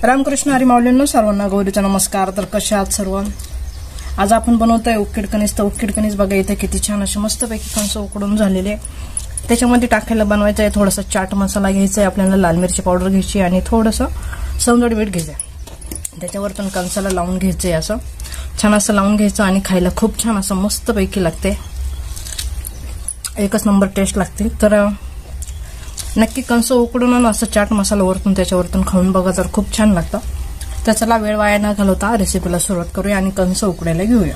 रामकृष्ण हरी माऊलींनो, सर्वांना गौरीचा नमस्कार। तर कशा आहात सर्व? आज आपण बनवतोय उकडीद कणीस। तर उकडीद कणीस बघा इथे किती छान असे मस्तपैकी कणस उकडून झालेले। त्याच्यामध्ये टाकायला बनवायचं आहे थोडासा चाट मसाला घ्यायचा आहे आपल्याला, लाल मिरची पावडर घ्यायची आणि थोडंसं सौंदड मीठ घ्यायचं। त्याच्यावरतून कणसाला लावून घ्यायचंय, असं छान असं लावून घ्यायचं आणि खायला खूप छान असं मस्तपैकी लागते, एकच नंबर टेस्ट लागते। तर नक्की कंस उकडून असं चाट मसाला वरतून त्याच्यावरतून खाऊन बघा, तर खूप छान लागतं। तर चला वेळ वाया न घालवता रेसिपीला सुरुवात करूया आणि कंस उकडायला घेऊया।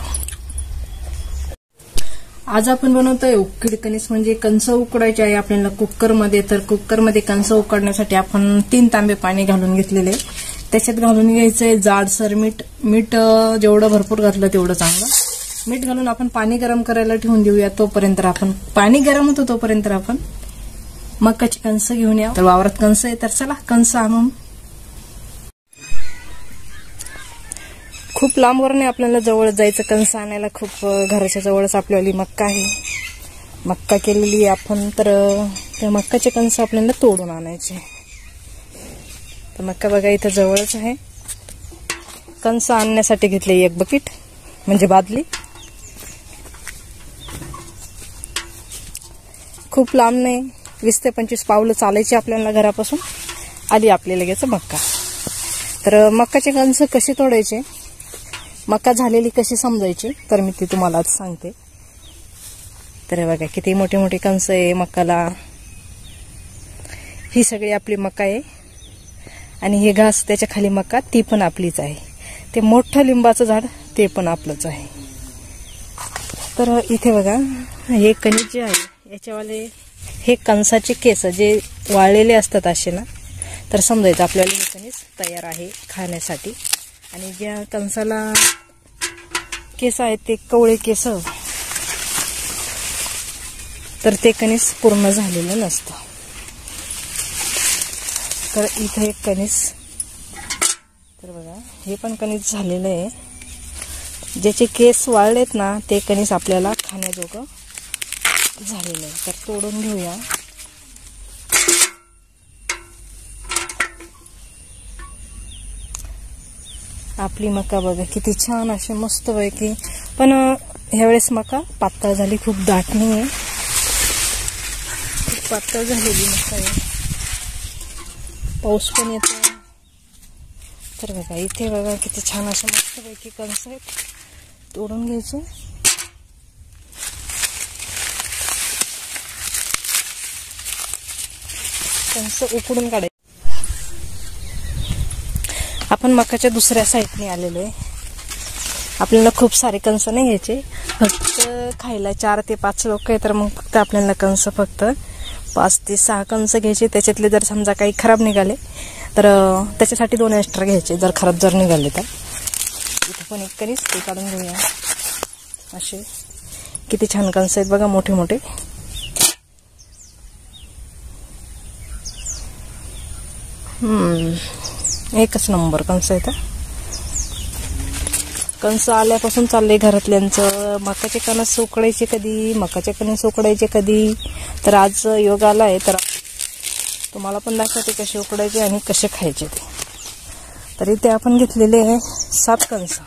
आज आपण बनवतोय उकडीद कणीस, म्हणजे कंस उकडायचे आहे आपल्याला कुकरमध्ये। तर कुकरमध्ये कंस उकडण्यासाठी आपण 3 तांबे पाणी घालून घेतलेले, त्याच्यात घालून घ्यायचंय जाडसर मीठ। मीठ जेवढं भरपूर घातलं तेवढं चांगलं। मीठ घालून आपण पाणी गरम करायला ठेवून देऊया। तोपर्यंत आपण पाणी गरम होतं तोपर्यंत आपण मकाचे कणस घेऊन या। तर वावरात कणस आहे, तर चला कणस आणून। खूप लांबवरून आपल्याला जवळ जायचं कणस आणायला, खूप घराच्या जवळच आपल्याली मक्का आहे, मक्का केलेली आपण। तर त्या मक्काचे कणस आपल्याला तोडून आणायचे। तर मक्का बघा इथं जवळच आहे। कणस आणण्यासाठी घेतले 1 बकेट, म्हणजे बादली। खूप लांब नाही, 20 ते 25 पावलं चालायची आपल्याला घरापासून। आधी आपल्याला घ्यायचं मक्का। तर मक्काचे कणस कसे तोडायचे, मक्का झालेली कशी समजायची, तर मी ते तुम्हाला आज सांगते। तर बघा किती मोठे मोठे कणस आहे मक्काला। ही सगळी आपली मक्का आहे आणि हे घास त्याच्या खाली मक्का, ती पण आपलीच आहे। ते मोठं लिंबाचं झाड ते पण आपलंच आहे। तर इथे बघा हे कणीस जे आहे याच्यावाले हे कणसाचे केस जे वाळलेले असतात असे ना, तर समजायचं आपल्याला हे कणीस तयार आहे खाण्यासाठी। आणि ज्या कणसाला केस आहेत ते कवळे केस, तर ते कणीस पूर्ण झालेलं नसतं। तर इथे एक कणीस, तर बघा हे पण कणीस झालेलं आहे। ज्याचे केस वाळलेत ना ते कणीस आपल्याला खाण्याजोगं झालेलं आहे। तर तोडून घेऊया। आपली मका बघा किती छान असे मस्त पैकी, पण ह्यावेळेस मका पातळ झाली, खूप दाट नाही आहे, खूप पातळ झालेली मका आहे। पाऊस पण येतो। तर बघा इथे बघा किती छान असे मस्त पैकी कणस आहेत, तोडून घ्यायचे। कणस उकडून काढायचे। आपण मकाच्या दुसऱ्या साईडने आलेलो आहे। आपल्याला खूप सारे कणस नाही घ्यायचे, फक्त खायला 4 ते 5 लोक आहे, तर मग फक्त आपल्याला कणस फक्त 5 ते 6 कणस घ्यायचे। त्याच्यातले जर समजा काही खराब निघाले तर त्याच्यासाठी 2 एक्स्ट्रा घ्यायचे, जर खराब जर निघाले तर। इथे पण एक कणीस ते काढून घेऊया। असे किती छान कणस आहेत बघा, मोठे मोठे। एकच नंबर कणस आहेत। कणस आल्यापासून चाललंय घरातल्यांचं, मकाचे कणस उकडायचे कधी, मकाचे कणस उकडायचे कधी। तर आज योग आलाय, तर तुम्हाला पण दाखवते कसे उकडायचे आणि कसे खायचे ते। तर इथे आपण घेतलेले 7 कणस,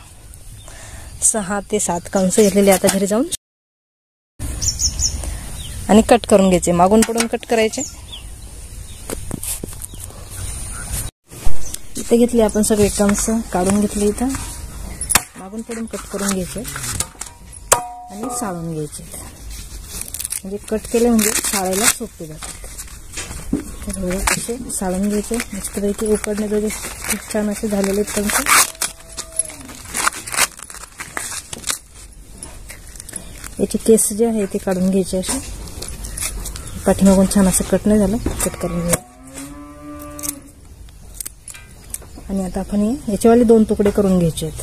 6 ते 7 कणस घेतलेले। आता घरी जाऊन आणि कट करून घ्यायचे, मागून पुढून कट करायचे। इथे घेतले आपण सगळे कणस, काढून घेतले, इथं मागून पुढून कट करून घ्यायचे आणि साळून घ्यायचे। म्हणजे कट केले म्हणजे साळायला सोपे जातात। तर असे साळून घ्यायचे मस्तपैकी, उकडण्याजोगे खूप छान असे झालेले कणस। याचे केस जे आहे ते काढून घ्यायचे, असे पाठीमागून छान असं कट नाही झालं, कट करून घ्यायचं। आणि आता आपण याच्यावाले 2 तुकडे करून घ्यायचे आहेत।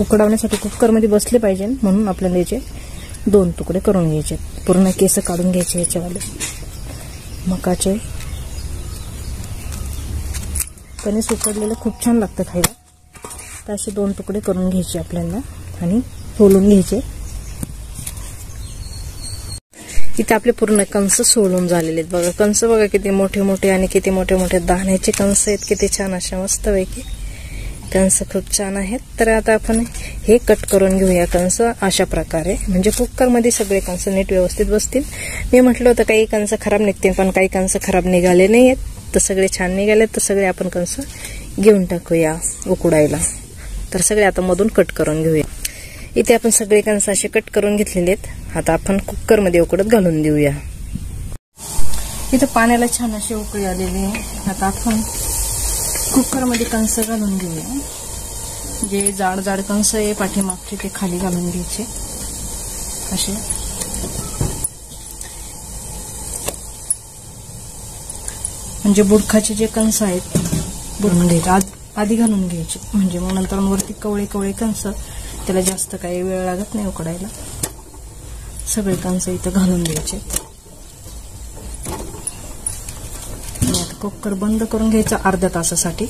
उकडवण्यासाठी कुकरमध्ये बसले पाहिजे म्हणून आपल्याला याचे 2 तुकडे करून घ्यायचे। पूर्ण केस काढून घ्यायचे याच्यावाले मकाचे। कणीस उकडलेलं खूप छान लागतं खायला। तर असे 2 तुकडे करून घ्यायचे आपल्याला आणि फोलून घ्यायचे। इथे आपले पूर्ण कंस सोलून झालेले आहेत बघा. कंस बघा किती मोठे मोठे आणि किती मोठे मोठे दाण्याचे कंस आहेत. किती छान अशा मस्तपैकी कंस खूप छान आहेत. तर आता आपण हे कट करून घेऊया कंस अशा प्रकारे, म्हणजे कुकरमध्ये सगळे कंस नीट व्यवस्थित बसतील. मी म्हटलं होतं काही कंस खराब निघतील, पण काही कंस खराब निघाले नाहीयेत, तर सगळे छान निघाले. तर सगळे आपण कंस घेऊन टाकूया उकडायला. तर सगळे आता मधून कट करून घेऊया. इथे आपण सगळे कंस असे कट करून घेतलेले आहेत. आता आपण कुकरमध्ये उकडत घालून देऊया. इथे पाण्याला छान अशी उकळी आलेली आहे. आता आपण कुकरमध्ये कंस घालून घेऊया. जे जाड जाड कंस आहे पाठीमागचे ते खाली घालून घ्यायचे असे. म्हणजे बुडखाचे जे कंस आहेत बुडवून घ्यायचे, आधी घालून घ्यायचे, म्हणजे मग नंतर वरती कवळे कवळे कंस, त्याला जास्त काही वेळ लागत नाही उकडायला. सगळे कंस इथं घालून द्यायचे. आता कुकर बंद करून घ्यायचा अर्ध्या तासासाठी.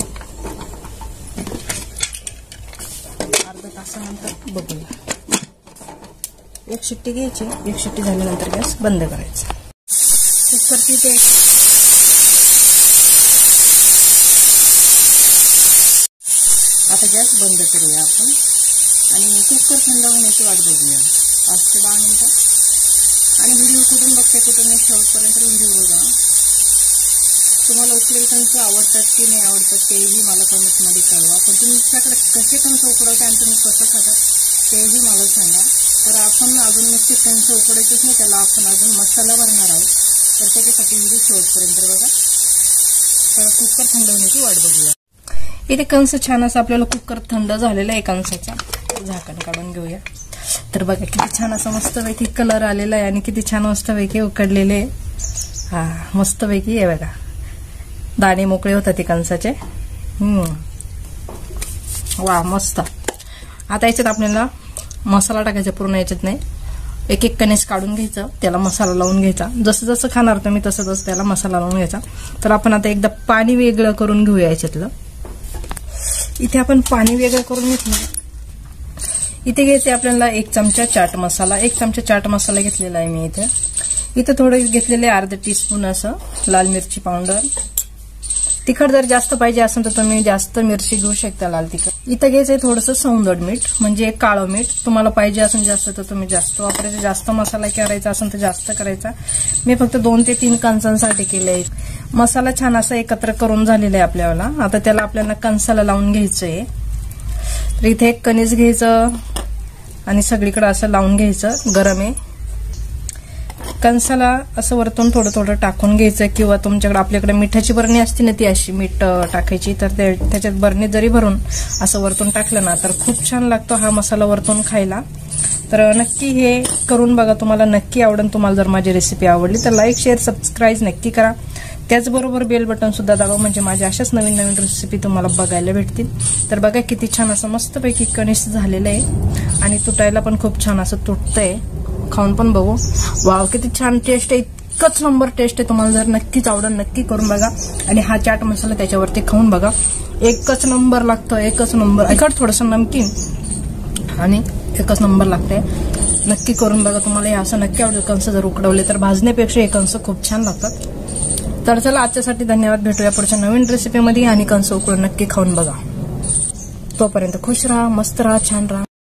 अर्ध्या तासानंतर बघूया. एक शिट्टी घ्यायची, एक शिट्टी झाल्यानंतर गॅस बंद करायचा. कुकरची ते आता गॅस बंद करूया आपण आणि कुकर थंड होण्याची वाट बघूया 5 ते 10 मिनिटं. आणि व्हिडिओ कुठून बघते कुठून नाही शेवटपर्यंत व्हिडिओ बघा. तुम्हाला उकडेल कंस आवडतात की नाही आवडतात तेही मला कमेंटमध्ये कळवा. पण तुमच्याकडे कसे कंस उकडवते आणि तुम्ही कसं खातात तेही मला सांगा. तर आपण अजून नुसते कंस उकडायचेच नाही, त्याला आपण अजून मसाला भरणार आहोत. तर त्याच्यासाठी व्हिडिओ शेवटपर्यंत बघा. तर कुकर थंड होण्याची वाट बघूया. इथे कंस छान असं आपल्याला कुकर थंड झालेला आहे. कंसाचा झाकण काढून घेऊया. तर बघा किती छान असं मस्तपैकी कलर आलेला आहे आणि किती छान मस्तपैकी उकडलेले. हा मस्तपैकी आहे बघा. दाणे मोकळे होतात ते कंसाचे. वा मस्त. आता याच्यात आपल्याला मसाला टाकायचा, पूर्ण याच्यात नाही. एक एक कणीस काढून घ्यायचं, त्याला मसाला लावून घ्यायचा. जसं जसं खाणार तुम्ही तसं तसं त्याला मसाला लावून घ्यायचा. तर आपण आता एकदा पाणी वेगळं करून घेऊया याच्यातलं. इथे आपण पाणी वेगळं करून घेतलं. इथे घ्यायचे आपल्याला 1 चमचा चाट मसाला. 1 चमचा चाट मसाला घेतलेला आहे मी इथे. इथे थोडं घेतलेले अर्धा टीस्पून असं लाल मिरची पावडर. तिखट जर जास्त पाहिजे असेल तर तुम्ही जास्त मिरची घेऊ शकता, लाल तिखट. इथं घ्यायचंय थोडंसं सौंदड मीठ, म्हणजे काळं मीठ. तुम्हाला पाहिजे असेल जास्त तर तुम्ही जास्त वापरायचं. जास्त मसाला करायचा असेल तर जास्त करायचा. मी फक्त 2 ते 3 कंसांसाठी केलंय. मसाला छान असा एकत्र करून झालेला आहे आपल्याला. आता त्याला आपल्याला कंसाला लावून घ्यायचंय. तर इथे एक कणीस घ्यायचं आणि सगळीकडे असं लावून घ्यायचं. गरम आहे. कंसाला असं वरतून थोडं थोडं टाकून घ्यायचं, किंवा तुमच्याकडे आपल्याकडे मिठाची बरणी असते ना ती अशी मीठ टाकायची. तर त्याच्यात बरणी जरी भरून असं वरतून टाकलं ना तर खूप छान लागतो हा मसाला वरतून खायला. तर नक्की हे करून बघा, तुम्हाला नक्की आवडेल. तुम्हाला जर माझी रेसिपी आवडली तर लाईक शेअर सबस्क्राईब नक्की करा. त्याचबरोबर बेल बटन सुद्धा दाबा, म्हणजे माझ्या अशाच नवीन नवीन रेसिपी तुम्हाला बघायला भेटतील. तर बघा किती छान असं मस्तपैकी कणीस झालेलं आहे आणि तुटायला पण खूप छान असं तुटतंय. खाऊन पण बघू. वाव किती छान टेस्ट आहे. इतकंच नंबर टेस्ट आहे. तुम्हाला जर नक्कीच आवडेल नक्की करून बघा. आणि हा चाट मसाला त्याच्यावरती खाऊन बघा. एकच नंबर लागतो, एकच नंबर. तिखट थोडंसं नमकीन आणि एकच नंबर लागतंय. नक्की करून बघा. तुम्हाला हे असं नक्की आवडेल. कंस जर उकडवले तर भाजण्यापेक्षा हे कंस खूप छान लागतात. तर चला आजच्यासाठी धन्यवाद. भेटूया पुढच्या नवीन रेसिपीमध्ये आणि कंस उकडून नक्की खाऊन बघा. तोपर्यंत खुश राहा, मस्त राहा, छान राहा.